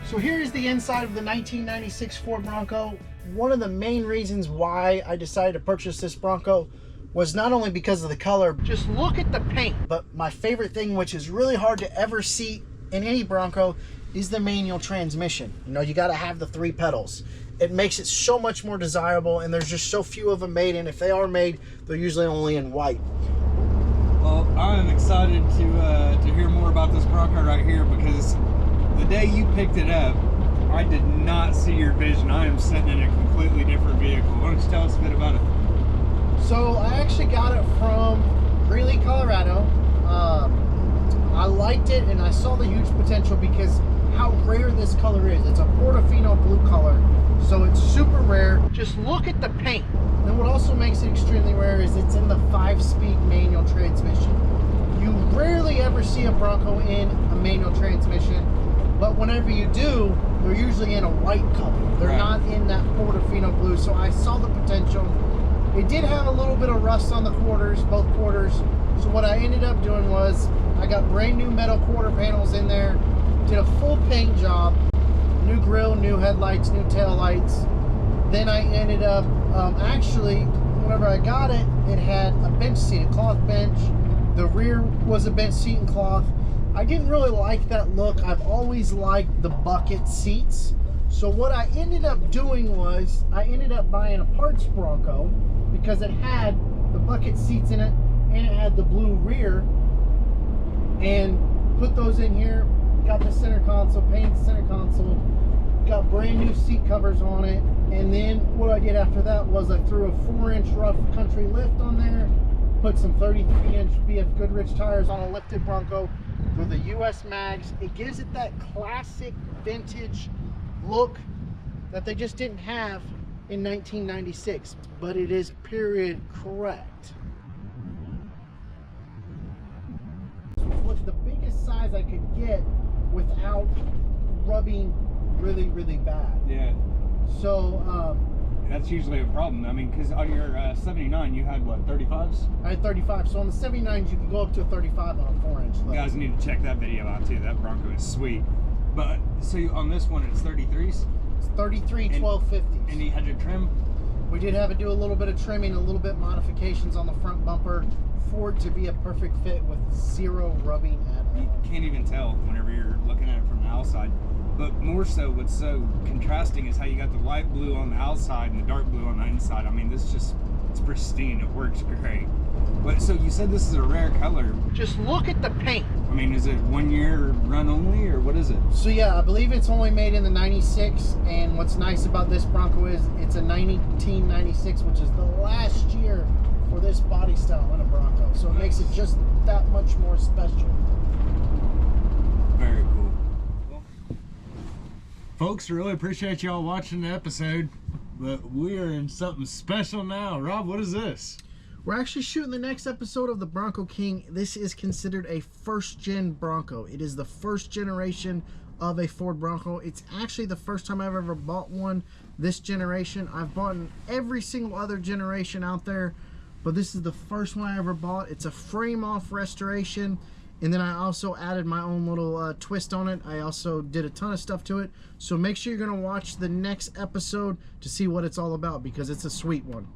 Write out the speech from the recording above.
So here is the inside of the 1996 Ford Bronco. One of the main reasons why I decided to purchase this Bronco was not only because of the color, just look at the paint, but my favorite thing, which is really hard to ever see in any Bronco, is the manual transmission. You know, you got to have the 3 pedals. It makes it so much more desirable, and there's just so few of them made, and if they are made, they're usually only in white. Well, I'm excited to hear more about this Bronco right here, because the day you picked it up, I did not see your vision. I am sitting in a completely different vehicle. Why don't you tell us a bit about it? So I actually got it from Greeley, Colorado. I liked it, and I saw the huge potential because how rare this color is. It's a Portofino Blue color, so it's super rare. Just look at the paint. And what also makes it extremely rare is it's in the 5-speed manual transmission. You rarely ever see a Bronco in a manual transmission, but whenever you do, they're usually in a white color. They're not in that Portofino Blue, so I saw the potential. It did have a little bit of rust on the quarters, both quarters, so what I ended up doing was I got brand new metal quarter panels in there, did a full paint job, new grille, new headlights, new tail lights. Then I ended up, actually, whenever I got it, it had a bench seat, a cloth bench. The rear was a bench seat and cloth. I didn't really like that look. I've always liked the bucket seats. So what I ended up doing was I ended up buying a parts Bronco because it had the bucket seats in it and it had the blue rear, and put those in here. Got the center console, painted the center console, got brand new seat covers on it, and then what I did after that was I threw a 4-inch rough country lift on there, put some 33-inch BF Goodrich tires on a lifted Bronco with the US mags. It gives it that classic vintage look that they just didn't have in 1996, but it is period correct. It was the biggest size I could get without rubbing really bad. Yeah. So that's usually a problem. I mean, because on your 79, you had what, 35s? I had 35. So on the 79s, you can go up to a 35 on a 4-inch lift. You guys need to check that video out too. That Bronco is sweet. But so on this one, it's 33s. It's 33 1250s. And you had your trim. We did have to do a little bit of trimming, a little bit modifications on the front bumper for it to be a perfect fit with 0 rubbing at all. You can't even tell whenever you're looking at it from the outside. But more so, what's so contrasting is how you got the light blue on the outside and the dark blue on the inside. I mean, this just, it's pristine. It works great. But so you said this is a rare color. Just look at the paint. I mean, is it 1 year run only, or what is it? So yeah, I believe it's only made in the 96, and what's nice about this Bronco is it's a 1996, which is the last year for this body style in a Bronco. So it makes it just that much more special. Very cool. Well, folks, really appreciate y'all watching the episode, but we are in something special now. Rob, what is this? We're actually shooting the next episode of the Bronco King. This is considered a first-gen Bronco. It is the first generation of a Ford Bronco. It's actually the first time I've ever bought one this generation. I've bought every single other generation out there, but this is the first one I ever bought. It's a frame-off restoration, and then I also added my own little twist on it. I also did a ton of stuff to it. So make sure you're going to watch the next episode to see what it's all about, because it's a sweet one.